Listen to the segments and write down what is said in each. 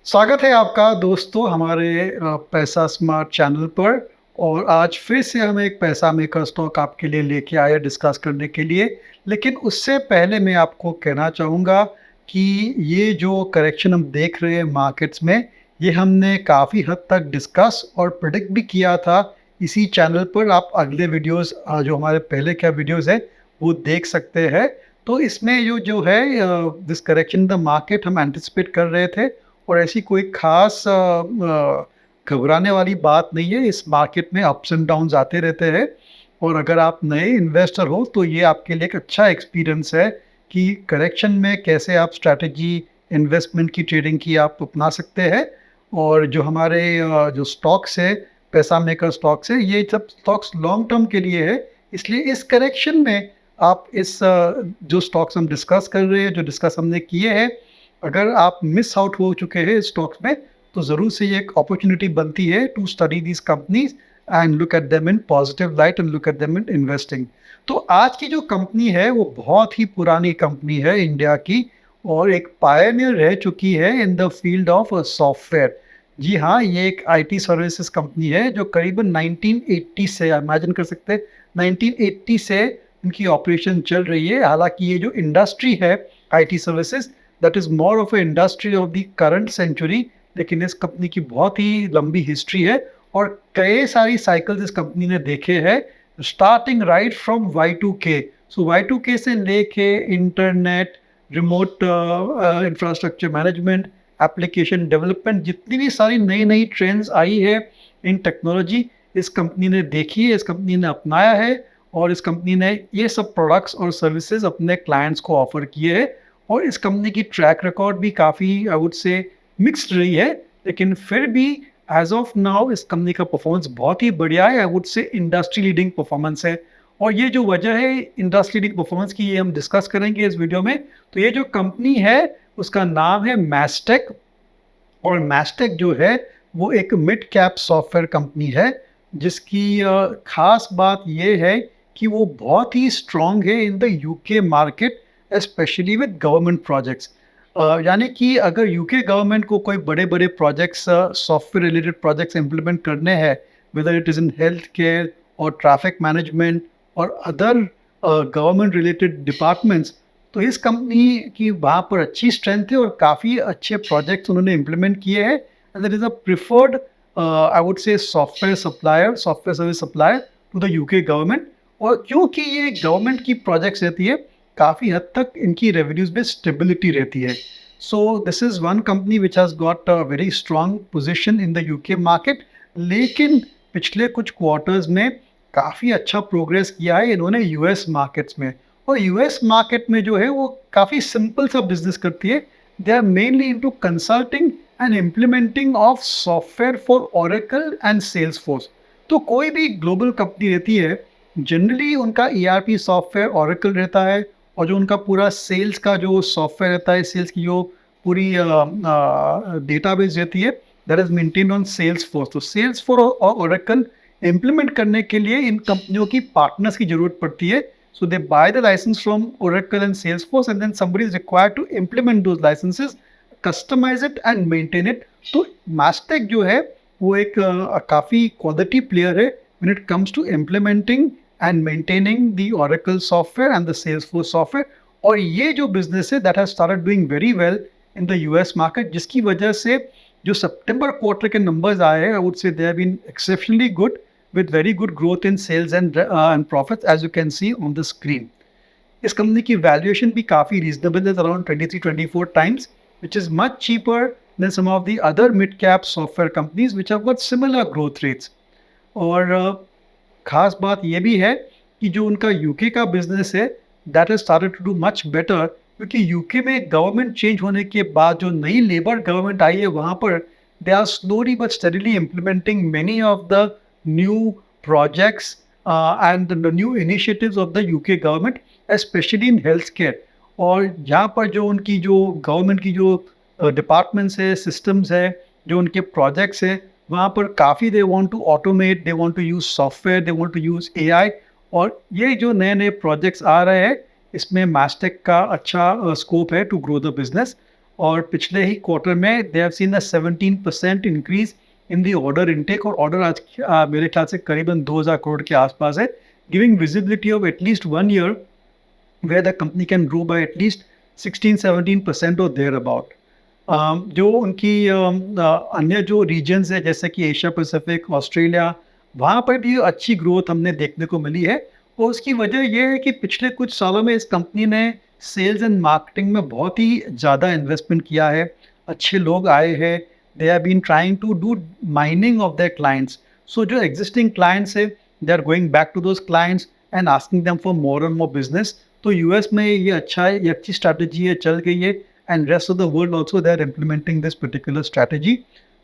स्वागत है आपका दोस्तों हमारे पैसा स्मार्ट चैनल पर। और आज फिर से हम एक पैसा मेकर स्टॉक आपके लिए लेके आए डिस्कस करने के लिए। लेकिन उससे पहले मैं आपको कहना चाहूँगा कि ये जो करेक्शन हम देख रहे हैं मार्केट्स में, ये हमने काफ़ी हद तक डिस्कस और प्रेडिक्ट भी किया था इसी चैनल पर। आप अगले वीडियोस जो हमारे पहले क्या वीडियोस है वो देख सकते हैं। तो इसमें जो है this correction in the market हम एंटिसिपेट कर रहे थे और ऐसी कोई ख़ास घबराने वाली बात नहीं है। इस मार्केट में अप्स एंड डाउन्स आते रहते हैं और अगर आप नए इन्वेस्टर हो तो ये आपके लिए एक अच्छा एक्सपीरियंस है कि करेक्शन में कैसे आप स्ट्रैटेजी इन्वेस्टमेंट की ट्रेडिंग की आप अपना सकते हैं। और जो हमारे जो स्टॉक्स है, पैसा मेकर स्टॉक्स है, ये सब स्टॉक्स लॉन्ग टर्म के लिए है। इसलिए इस करेक्शन में आप इस जो स्टॉक्स हम डिस्कस कर रहे हैं, जो डिस्कस हमने किए हैं, अगर आप मिस आउट हो चुके हैं स्टॉक्स में तो ज़रूर से ये एक अपॉर्चुनिटी बनती है to study these companies and look at them in positive light and look at them in investing. तो आज की जो कंपनी है वो बहुत ही पुरानी कंपनी है इंडिया की और एक पायनियर रह चुकी है in the field of software. जी हाँ, ये एक आईटी सर्विसेज कंपनी है जो करीबन 1980 से, इमेजिन कर सकते हैं, 1980 से इनकी ऑपरेशन चल रही है। हालांकि ये जो इंडस्ट्री है IT services, that is more of a industry of the current century. लेकिन इस कंपनी की बहुत ही लंबी हिस्ट्री है और कई सारी साइकिल्स इस कंपनी ने देखे हैं, starting right from Y2K। So Y2K से लेके internet, remote infrastructure management, application development, जितनी भी सारी नई नई ट्रेंड्स आई है इन टेक्नोलॉजी, इस कंपनी ने देखी है, इस कंपनी ने अपनाया है और इस कंपनी ने ये सब प्रोडक्ट्स और सर्विसेज अपने क्लाइंट्स को ऑफर किए हैं। और इस कंपनी की ट्रैक रिकॉर्ड भी काफ़ी आई वुड से मिक्स्ड रही है। लेकिन फिर भी एज ऑफ नाउ इस कंपनी का परफॉर्मेंस बहुत ही बढ़िया है, आई वुड से इंडस्ट्री लीडिंग परफॉर्मेंस है। और ये जो वजह है इंडस्ट्री लीडिंग परफॉर्मेंस की, ये हम डिस्कस करेंगे इस वीडियो में। तो ये जो कंपनी है उसका नाम है मैस्टेक। और मैस्टेक जो है वो एक मिड कैप सॉफ्टवेयर कंपनी है जिसकी खास बात ये है कि वो बहुत ही स्ट्रॉन्ग है in the UK market, specially with government projects. यानी कि अगर यूके गवर्नमेंट को कोई बड़े बड़े projects, software related projects implement करने हैं, whether it is in health care और ट्रैफिक मैनेजमेंट और अदर गवर्नमेंट रिलेटेड डिपार्टमेंट्स, तो इस कंपनी की वहाँ पर अच्छी स्ट्रेंथ है और काफ़ी अच्छे प्रोजेक्ट्स उन्होंने इम्प्लीमेंट किए हैं। And that is a preferred I would say software supplier, software service supplier to the UK government. और क्योंकि ये गवर्नमेंट की प्रोजेक्ट्स रहती है, काफ़ी हद तक इनकी रेवेन्यूज में स्टेबिलिटी रहती है। So this is one company which has got a very strong position in the UK market. लेकिन पिछले कुछ क्वार्टर्स में काफ़ी अच्छा प्रोग्रेस किया है इन्होंने यूएस मार्केट्स में। और यूएस मार्केट में जो है वो काफ़ी सिंपल सा बिजनेस करती है। They are mainly into consulting and implementing of software for Oracle and Salesforce. तो कोई भी ग्लोबल कंपनी रहती है, जनरली उनका ईआरपी सॉफ्टवेयर ओरेकल रहता है और जो उनका पूरा सेल्स का जो सॉफ्टवेयर रहता है, सेल्स की जो पूरी डेटाबेस रहती है, that is maintain on Salesforce. तो सेल्स फोर्स और ओरेकल इम्प्लीमेंट करने के लिए इन कंपनियों की पार्टनर्स की जरूरत पड़ती है। So they buy the license from Oracle and Salesforce and then somebody is required to implement those licenses, customize it and maintain it. तो Mastech जो है वो एक काफ़ी क्वालिटी प्लेयर है when it comes to implementing and maintaining the Oracle software and the Salesforce software। और ये जो business है that has started doing very well in the US market, जिसकी वजह से जो सितंबर क्वार्टर के numbers आए हैं, I would say they have been exceptionally good with very good growth in sales and profits, as you can see on the screen। इस company की valuation भी काफ़ी रीजनेबल है, around 23-24 times, which is much cheaper than some of the other mid cap software companies which have got similar growth rates। और खास बात ये भी है कि जो उनका यूके का बिजनेस है that has started to do much better, क्योंकि यूके में गवर्नमेंट चेंज होने के बाद जो नई लेबर गवर्नमेंट आई है वहाँ पर they are slowly but steadily implementing many of the new projects and the new initiatives of the UK government, especially in healthcare। और यहाँ पर जो उनकी जो गवर्नमेंट की जो डिपार्टमेंट्स है, सिस्टम्स है, जो उनके प्रोजेक्ट्स है, वहाँ पर काफ़ी they want to automate, they want to use software, they want to use AI. और ये जो नए नए प्रोजेक्ट्स आ रहे हैं इसमें मैस्टेक का अच्छा स्कोप है टू ग्रो द बिजनेस। और पिछले ही क्वार्टर में they have seen a 17% increase in the order intake, और ऑर्डर आज मेरे ख्याल से करीबन 2000 करोड़ के आसपास है, giving visibility of at least 1 year where the company can grow by at least 16-17% or thereabout. जो उनकी अन्य जो रीजन्स है जैसे कि एशिया पैसिफिक, ऑस्ट्रेलिया, वहाँ पर भी अच्छी ग्रोथ हमने देखने को मिली है, और उसकी वजह ये है कि पिछले कुछ सालों में इस कंपनी ने सेल्स एंड मार्केटिंग में बहुत ही ज़्यादा इन्वेस्टमेंट किया है, अच्छे लोग आए हैं, they have been trying to do mining of their clients. So जो एग्जिस्टिंग क्लाइंट्स है, they are going back to those clients and asking them for more and more business. तो यूएस में ये अच्छा है, ये अच्छी स्ट्रैटेजी है, चल गई है, and rest of the world also they are implementing this particular strategy.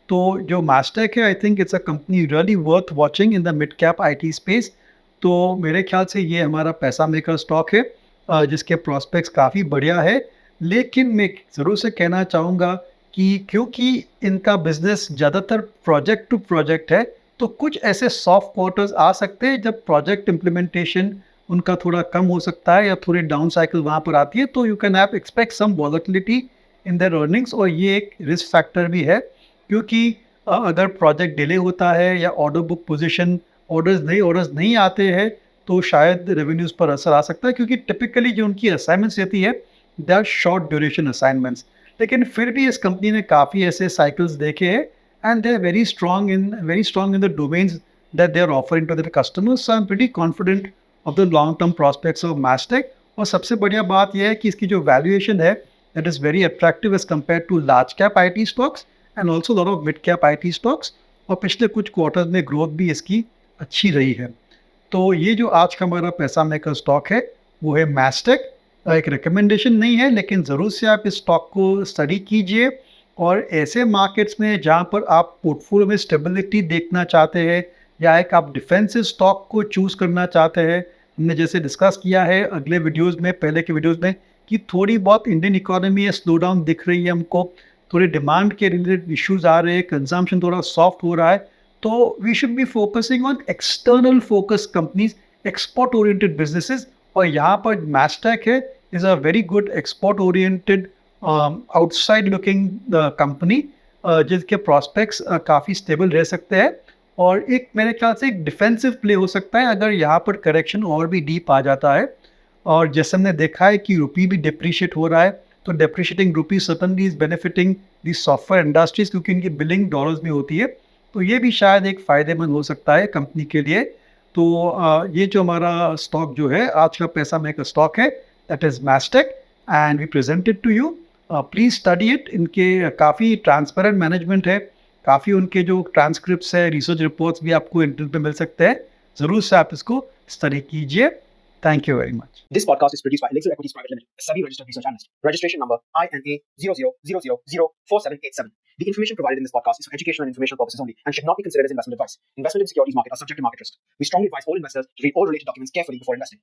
तो जो मास्टेक है, I think it's a company really worth watching in the mid cap IT space. तो मेरे ख्याल से ये हमारा पैसा मेकर स्टॉक है, जिसके प्रॉस्पेक्ट्स काफ़ी बढ़िया है। लेकिन मैं ज़रूर से कहना चाहूँगा कि क्योंकि इनका बिजनेस ज़्यादातर प्रोजेक्ट टू प्रोजेक्ट है, तो कुछ ऐसे सॉफ्ट क्वार्टर्स आ सकते हैं जब प्रोजेक्ट इम्प्लीमेंटेशन उनका थोड़ा कम हो सकता है या थोड़ी डाउन साइकिल वहाँ पर आती है, तो you can have expect some volatility in their earnings, और ये एक रिस्क फैक्टर भी है, क्योंकि अगर प्रोजेक्ट डिले होता है या ऑर्डर बुक पोजीशन ऑर्डर्स नहीं आते हैं, तो शायद रेवेन्यूज़ पर असर आ सकता है, क्योंकि टिपिकली जो उनकी असाइनमेंट्स रहती है, they are short duration assignments. लेकिन फिर भी इस कंपनी ने काफ़ी ऐसे साइकिल्स देखे हैं, and they are very strong in the domains that they are offering to their customers. So I am pretty confident of the long term prospects of Mastek. और सबसे बढ़िया बात यह है कि इसकी जो वैल्यूएशन है, that is very attractive as compare to large cap IT stocks and also lot of mid cap IT stocks. और पिछले कुछ क्वार्टर्स में ग्रोथ भी इसकी अच्छी रही है। तो ये जो आज का हमारा पैसा मेकर स्टॉक है, वो है मास्टेक। एक रिकमेंडेशन नहीं है, लेकिन ज़रूर से आप इस स्टॉक को स्टडी कीजिए, और ऐसे मार्केट्स में जहाँ पर आप पोर्टफोलियो में स्टेबिलिटी देखना चाहते हैं, या एक आप डिफेंसिव स्टॉक को चूज़ करना चाहते हैं, हमने जैसे डिस्कस किया है अगले वीडियोज़ में, पहले के वीडियोज़ में, कि थोड़ी बहुत इंडियन इकोनॉमी में स्लो डाउन दिख रही है हमको, थोड़े डिमांड के रिलेटेड इश्यूज आ रहे हैं, कंजम्पशन थोड़ा सॉफ्ट हो रहा है, तो we should be focusing on external focus companies, export oriented businesses. और यहाँ पर मैस्टेक है, is a very good export oriented outside looking company, जिसके प्रॉस्पेक्ट्स काफ़ी स्टेबल रह सकते हैं, और एक मेरे ख्याल से एक डिफेंसिव प्ले हो सकता है अगर यहाँ पर करेक्शन और भी डीप आ जाता है। और जैसे हमने देखा है कि रुपी भी डिप्रिशिएट हो रहा है, तो depreciating rupee certainly is benefiting the software industries, क्योंकि इनकी बिलिंग डॉलर्स में होती है, तो ये भी शायद एक फ़ायदेमंद हो सकता है कंपनी के लिए। तो ये जो हमारा स्टॉक जो है, आज का पैसा मेकर स्टॉक है, that is Mastek, and we presented to you. Please study it. इनके काफ़ी ट्रांसपेरेंट मैनेजमेंट है, काफ़ी उनके जो ट्रांसक्रिप्ट्स है, रिसर्च रिपोर्ट्स भी आपको इंटरनेट पे मिल सकते हैं, ज़रूर से आप इसको स्टडी कीजिए। Thank you very much. This podcast is produced by Elixir Equities Private Limited, a SEBI registered research analyst. Registration number INA 00004787. The information provided in this podcast is for educational and informational purposes only and should not be considered as investment advice. Investment in securities market are subject to market risk. We strongly advise all investors to read all related documents carefully before investing.